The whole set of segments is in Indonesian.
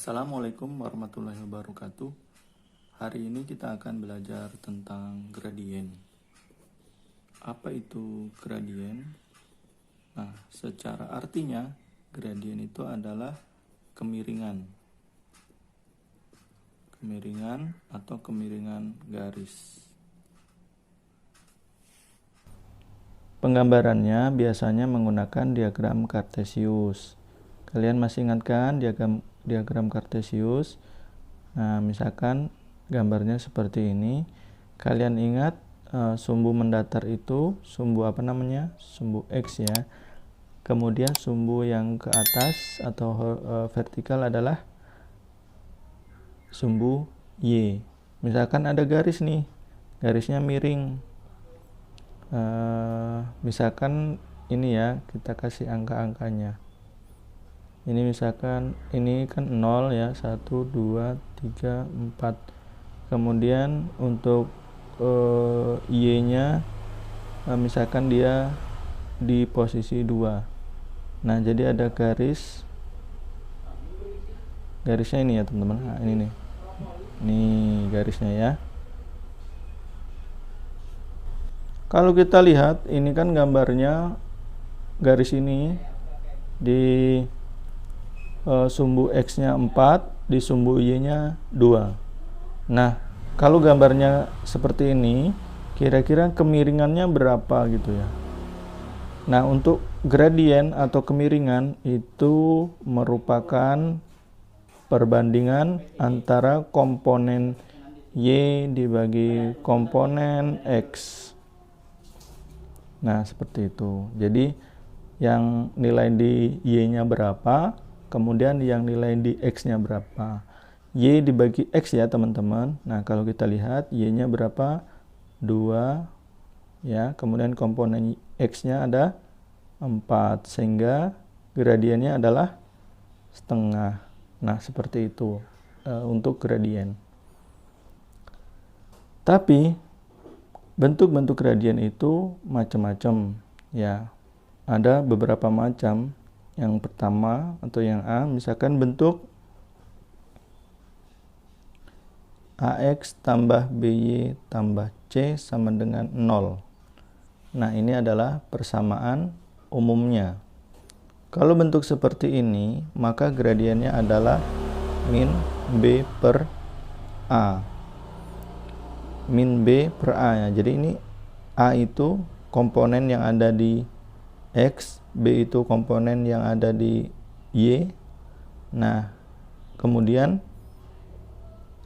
Assalamualaikum warahmatullahi wabarakatuh. Hari ini kita akan belajar tentang gradien. Apa itu gradien? Nah, secara artinya, gradien itu adalah kemiringan. Kemiringan atau kemiringan garis. Penggambarannya biasanya menggunakan diagram Kartesius. Kalian masih ingat kan diagram Kartesius? Nah, misalkan gambarnya seperti ini. Kalian ingat sumbu mendatar itu sumbu apa namanya? Sumbu X ya. Kemudian sumbu yang ke atas atau vertikal adalah sumbu Y. Misalkan ada garis nih, garisnya miring. Misalkan ini ya, kita kasih angka-angkanya. Ini misalkan ini kan 0 ya, 1, 2, 3, 4. Kemudian untuk Y-nya misalkan dia di posisi 2. Nah, jadi ada garisnya ini ya teman-teman. Nah, ini nih. Nih garisnya ya. Kalau kita lihat, ini kan gambarnya garis ini di sumbu X-nya 4, di sumbu Y-nya 2. Nah, kalau gambarnya seperti ini, kira-kira kemiringannya berapa gitu ya. Nah, untuk gradien atau kemiringan itu merupakan perbandingan antara komponen Y dibagi komponen X. Nah, seperti itu. Jadi, yang nilai di Y-nya berapa, kemudian yang nilai di X-nya berapa. Y dibagi X ya, teman-teman. Nah, kalau kita lihat, Y-nya berapa? 2. Ya, kemudian komponen X-nya ada 4. Sehingga gradiennya adalah setengah. Nah, seperti itu untuk gradien. Tapi, bentuk-bentuk gradien itu macam-macam ya. Ada beberapa macam. Yang pertama atau yang A, misalkan bentuk AX tambah BY tambah C sama dengan 0. Nah, ini adalah persamaan umumnya. Kalau bentuk seperti ini, maka gradiennya adalah min B per A. Min B per A ya. Jadi ini A itu komponen yang ada di X, B itu komponen yang ada di Y. Nah, kemudian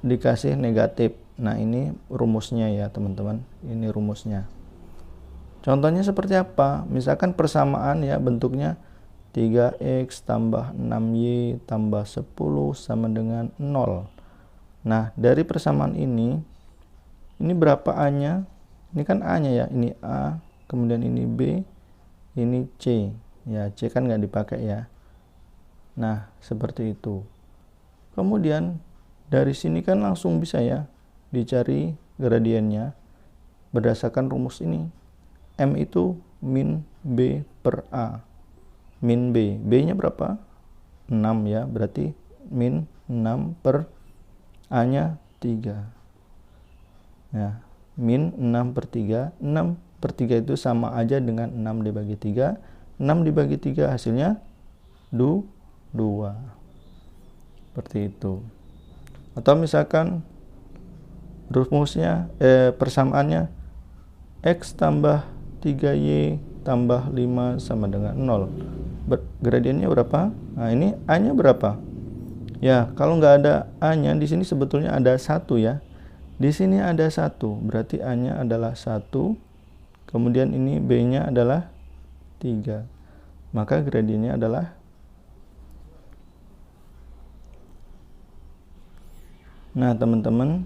dikasih negatif. Nah, ini rumusnya ya teman-teman. Ini rumusnya. Contohnya seperti apa? Misalkan persamaan ya, bentuknya 3X tambah 6Y tambah 10 sama dengan 0. Nah, dari persamaan ini berapa A-nya? Ini kan A-nya ya. Ini A, kemudian ini B, ini C. Ya, C kan nggak dipakai ya. Nah, seperti itu. Kemudian, dari sini kan langsung bisa ya dicari gradiennya berdasarkan rumus ini. M itu min B per A. Min B. B-nya berapa? 6 ya. Berarti min 6 per A-nya 3. Ya, min 6 per 3. 6 per 3 itu sama aja dengan 6 dibagi 3. 6 dibagi 3 hasilnya 2. Seperti itu. Atau misalkan rumusnya, persamaannya X tambah 3Y tambah 5 sama dengan 0. Gradiennya berapa? Nah, ini A-nya berapa? Ya, kalau nggak ada A-nya, di sini sebetulnya ada 1 ya. Di sini ada 1, berarti A-nya adalah 1. Kemudian ini B-nya adalah 3. Maka gradiennya adalah Nah, teman-teman,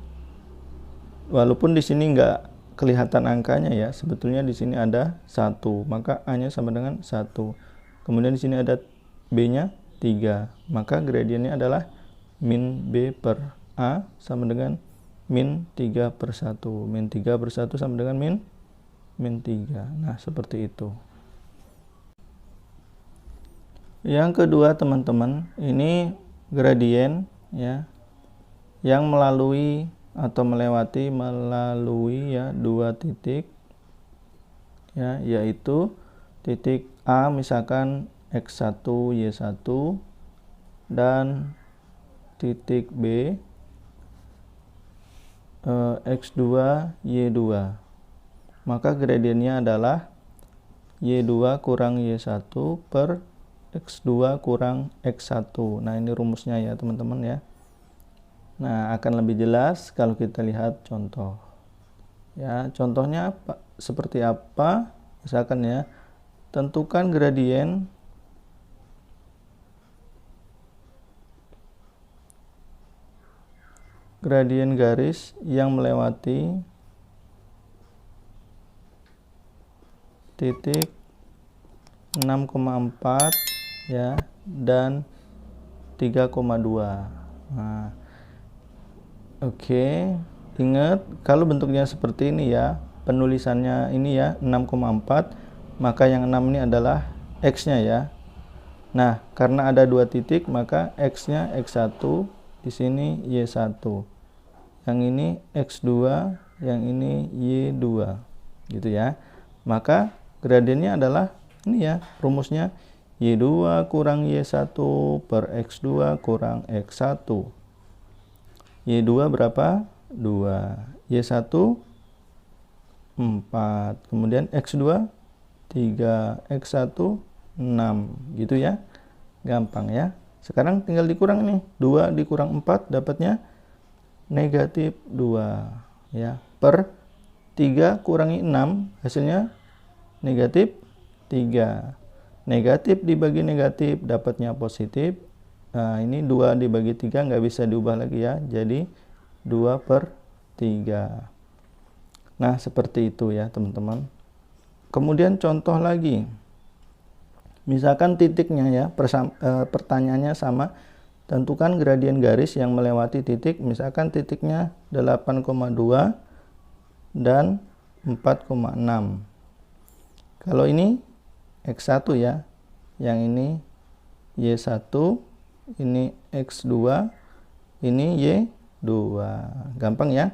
walaupun di sini nggak kelihatan angkanya ya, sebetulnya di sini ada 1, maka A-nya sama dengan 1. Kemudian di sini ada B-nya 3, maka gradiennya adalah min B per A sama dengan min 3 per 1. Min 3 per 1 sama dengan min 3. Nah, seperti itu. Yang kedua, teman-teman, ini gradien ya, yang melalui atau melewati ya dua titik ya, yaitu titik A misalkan X1 Y1 dan titik B X2 Y2. Maka gradiennya adalah Y2 kurang Y1 per X2 kurang X1. Nah, ini rumusnya ya teman-teman ya. Nah, akan lebih jelas kalau kita lihat contoh. Ya, contohnya apa? Seperti apa? Misalkan ya, tentukan gradien garis yang melewati titik 6,4 ya dan 3,2. Nah, oke, ingat kalau bentuknya seperti ini ya, penulisannya ini ya 6,4, maka yang 6 ini adalah X-nya ya. Nah, karena ada dua titik, maka X-nya X1, di sini Y1. Yang ini X2, yang ini Y2. Gitu ya. Maka gradiennya adalah ini ya, rumusnya Y2 kurang Y1 per X2 kurang X1. Y2 berapa? 2. Y1 4. Kemudian X2 3. X1 6. Gitu ya. Gampang ya. Sekarang tinggal dikurang nih. 2 dikurang 4 dapatnya negatif 2 ya. Per 3 kurangi 6 hasilnya negatif 3. Negatif dibagi negatif dapatnya positif. Nah, ini 2 dibagi 3 nggak bisa diubah lagi ya. Jadi 2/3. Nah, seperti itu ya teman-teman. Kemudian contoh lagi. Misalkan titiknya ya, pertanyaannya sama. Tentukan gradien garis yang melewati titik, misalkan titiknya 8,2 dan 4,6. Kalau ini X1 ya, yang ini Y1, ini X2, ini Y2. Gampang ya.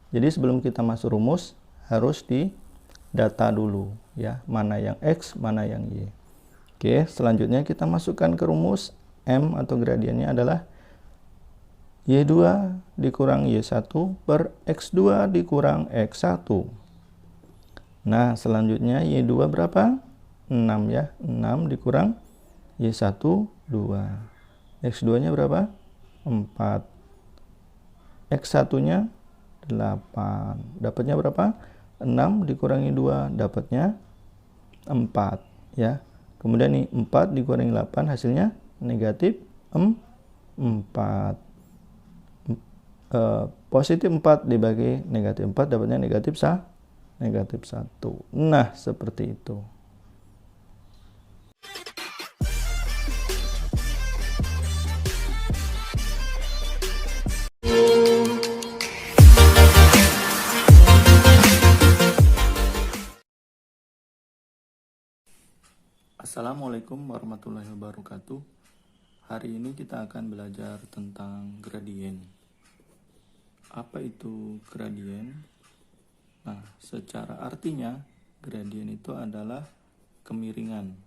Jadi sebelum kita masuk rumus, harus didata dulu ya, mana yang X, mana yang Y. Oke, selanjutnya kita masukkan ke rumus. M atau gradiennya adalah Y2 dikurang Y1 per X2 dikurang X1. Nah, selanjutnya Y2 berapa? 6 ya. 6 dikurang Y1 2. X2-nya berapa? 4. X1-nya 8. Dapatnya berapa? 6 dikurangi 2 dapatnya 4 ya. Kemudian nih 4 dikurangi 8 hasilnya negatif 4. Positif 4 dibagi negatif 4 dapatnya negatif 1. Nah, seperti itu. Assalamualaikum warahmatullahi wabarakatuh. Hari ini kita akan belajar tentang gradien. Apa itu gradien? Nah, secara artinya, gradien itu adalah kemiringan.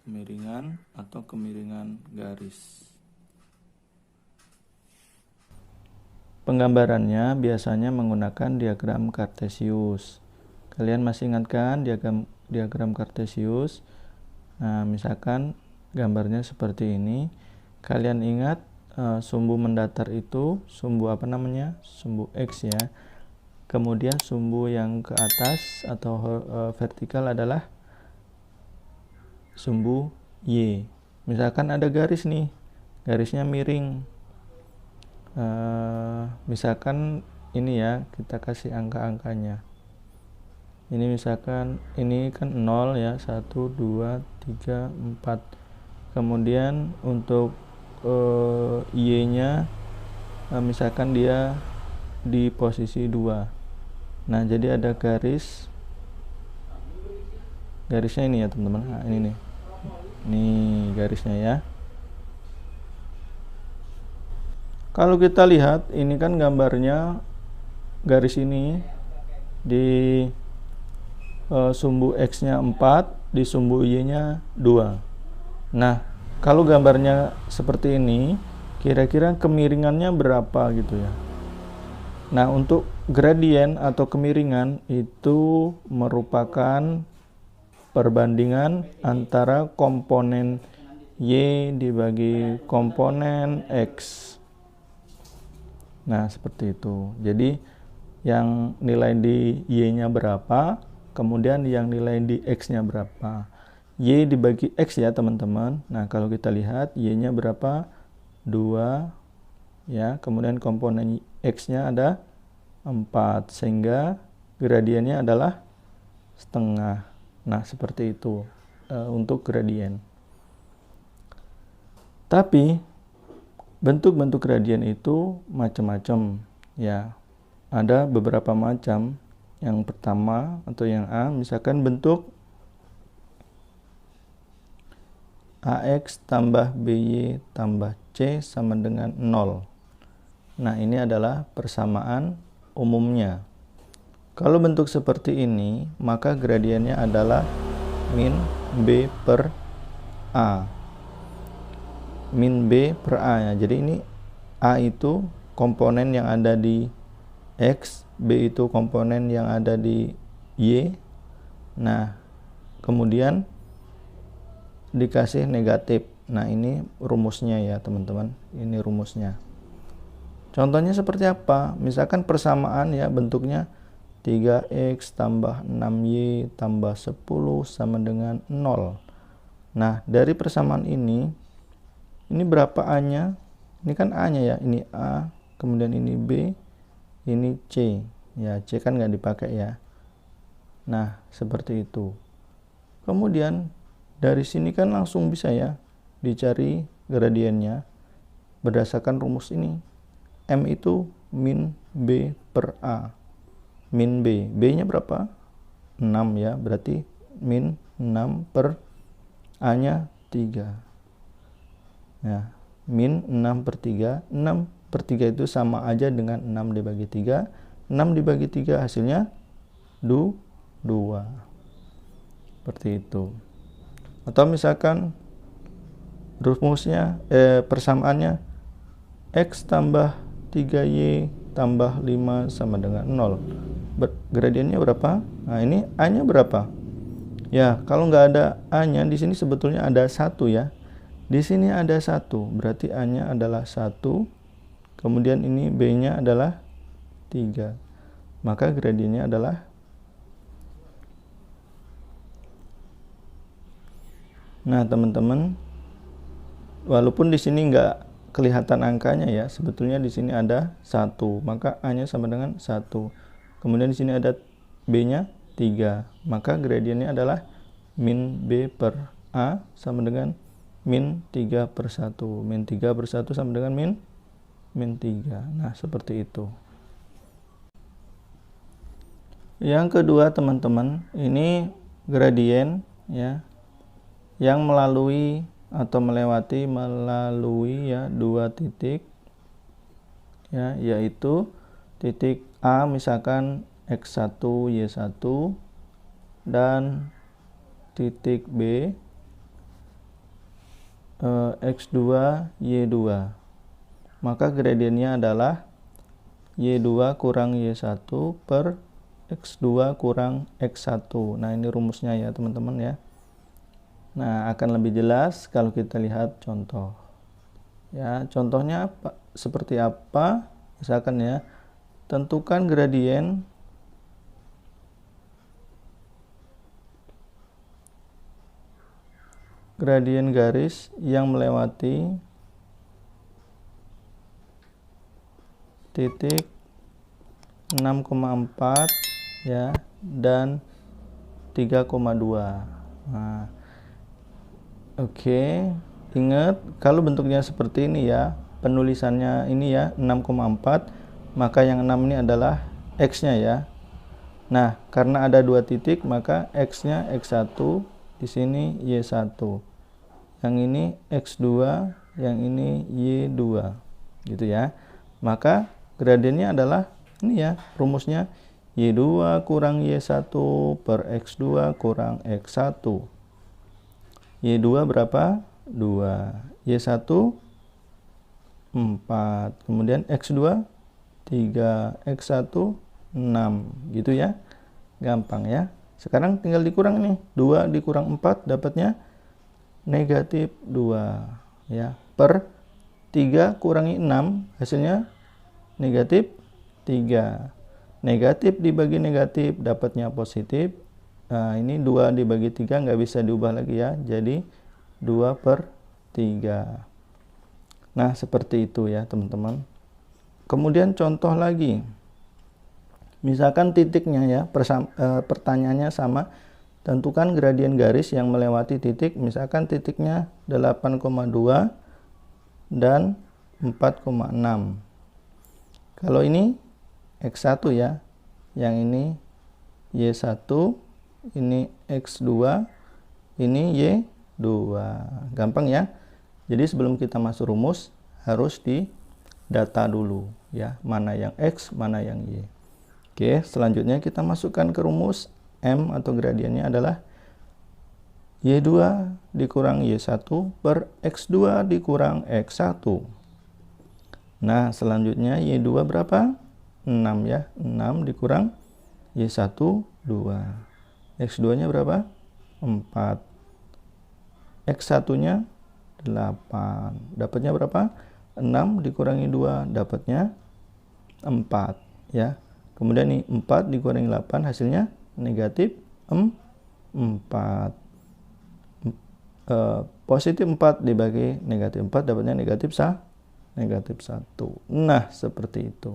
Kemiringan atau kemiringan garis. Penggambarannya biasanya menggunakan diagram Kartesius. Kalian masih ingat kan diagram Kartesius? Nah, misalkan gambarnya seperti ini. Kalian ingat sumbu mendatar itu sumbu apa namanya? Sumbu X ya. Kemudian sumbu yang ke atas atau vertikal adalah sumbu Y. Misalkan ada garis nih. Garisnya miring. Misalkan ini ya, kita kasih angka-angkanya. Ini misalkan ini kan 0 ya, 1 2 3 4. Kemudian untuk Y-nya misalkan dia di posisi 2. Nah, jadi ada garisnya ini ya teman-teman. Nah, ini nih garisnya ya. Kalau kita lihat, ini kan gambarnya garis ini di sumbu X-nya 4, di sumbu Y-nya 2. Nah, kalau gambarnya seperti ini, kira-kira kemiringannya berapa gitu ya. Nah, untuk gradien atau kemiringan itu merupakan perbandingan antara komponen Y dibagi komponen X. Nah, seperti itu. Jadi, yang nilai di Y-nya berapa, kemudian yang nilai di X-nya berapa. Y dibagi X ya teman-teman. Nah, kalau kita lihat Y-nya berapa? 2 ya, kemudian komponen X-nya ada 4, sehingga gradiennya adalah setengah. Nah, seperti itu untuk gradien. Tapi bentuk-bentuk gradien itu macam-macam ya. Ada beberapa macam. Yang pertama atau yang A, misalkan bentuk AX tambah BY tambah C sama dengan 0. Nah, ini adalah persamaan umumnya. Kalau bentuk seperti ini, maka gradiennya adalah min B per A. Min B per A ya. Jadi ini A itu komponen yang ada di X, B itu komponen yang ada di Y. Nah, kemudian dikasih negatif. Nah, ini rumusnya ya teman-teman. Ini rumusnya. Contohnya seperti apa? Misalkan persamaan ya, bentuknya 3x tambah 6y tambah 10 sama dengan 0. Nah, dari persamaan ini berapa A-nya? Ini kan A-nya ya. Ini A, kemudian ini B, ini C. Ya, C kan nggak dipakai ya. Nah, seperti itu. Kemudian dari sini kan langsung bisa ya dicari gradiennya berdasarkan rumus ini. M itu min B per A. Min B. B-nya berapa? 6 ya. Berarti min 6 per A-nya 3. Ya, min 6 per 3. 6 per 3 itu sama aja dengan 6 dibagi 3. 6 dibagi 3 hasilnya 2. Seperti itu. Atau misalkan rumusnya persamaannya X tambah 3Y tambah 5 sama dengan 0. Gradiennya berapa? Nah, ini A-nya berapa? Ya, kalau nggak ada A-nya, di sini sebetulnya ada 1 ya. Di sini ada 1, berarti A-nya adalah 1. Kemudian ini B-nya adalah 3. Maka gradiennya adalah, nah teman-teman, walaupun di sini nggak kelihatan angkanya ya, sebetulnya di sini ada 1, maka A-nya sama dengan 1. Kemudian di sini ada B-nya 3, maka gradiennya adalah min B per A sama dengan min 3 per 1. Min 3 per 1 sama dengan min 3. Nah, seperti itu. Yang kedua teman-teman, ini gradien ya, yang melalui atau melewati ya 2 titik ya, yaitu titik A misalkan X1 Y1 dan titik B X2 Y2. Maka gradiennya adalah Y2 kurang Y1 per X2 kurang X1. Nah, ini rumusnya ya teman-teman ya. Nah, akan lebih jelas kalau kita lihat contoh. Ya, contohnya apa? Seperti apa? Misalkan ya, tentukan gradien garis yang melewati titik 6,4 ya dan 3,2. Nah, oke, ingat kalau bentuknya seperti ini ya, penulisannya ini ya 6,4, maka yang 6 ini adalah X-nya ya. Nah, karena ada 2 titik, maka X-nya X1, di sini Y1. Yang ini X2, yang ini Y2. gitu ya. Maka gradiennya adalah ini ya, rumusnya Y2 kurang Y1 per X2 kurang X1. Y2 berapa? 2. Y1 4. Kemudian X2 3. X1 6. Gitu ya. Gampang ya. Sekarang tinggal dikurang nih. 2 dikurang 4 dapatnya negatif 2. Ya. Per 3 kurangi 6 hasilnya negatif 3. Negatif dibagi negatif dapatnya positif. Nah, ini 2 dibagi 3 nggak bisa diubah lagi ya. Jadi 2 per 3. Nah, seperti itu ya teman-teman. Kemudian contoh lagi. Misalkan titiknya ya, pertanyaannya sama. Tentukan gradien garis yang melewati titik. Misalkan titiknya 8,2 dan 4,6. Kalau ini X1 ya, yang ini Y1, ini X2, ini Y2. Gampang ya. Jadi sebelum kita masuk rumus harus didata dulu ya, mana yang X, mana yang Y. Oke, selanjutnya kita masukkan ke rumus. M atau gradiennya adalah Y2 dikurang Y1 per X2 dikurang X1. Nah, selanjutnya Y2 berapa? 6 ya. 6 dikurang Y1 2. X2-nya berapa? 4. X1-nya 8. Dapatnya berapa? 6 dikurangi 2 dapatnya 4 ya. Kemudian nih 4 dikurangi 8 hasilnya negatif 4. Positif 4 dibagi negatif 4 dapatnya negatif 1. Nah, seperti itu.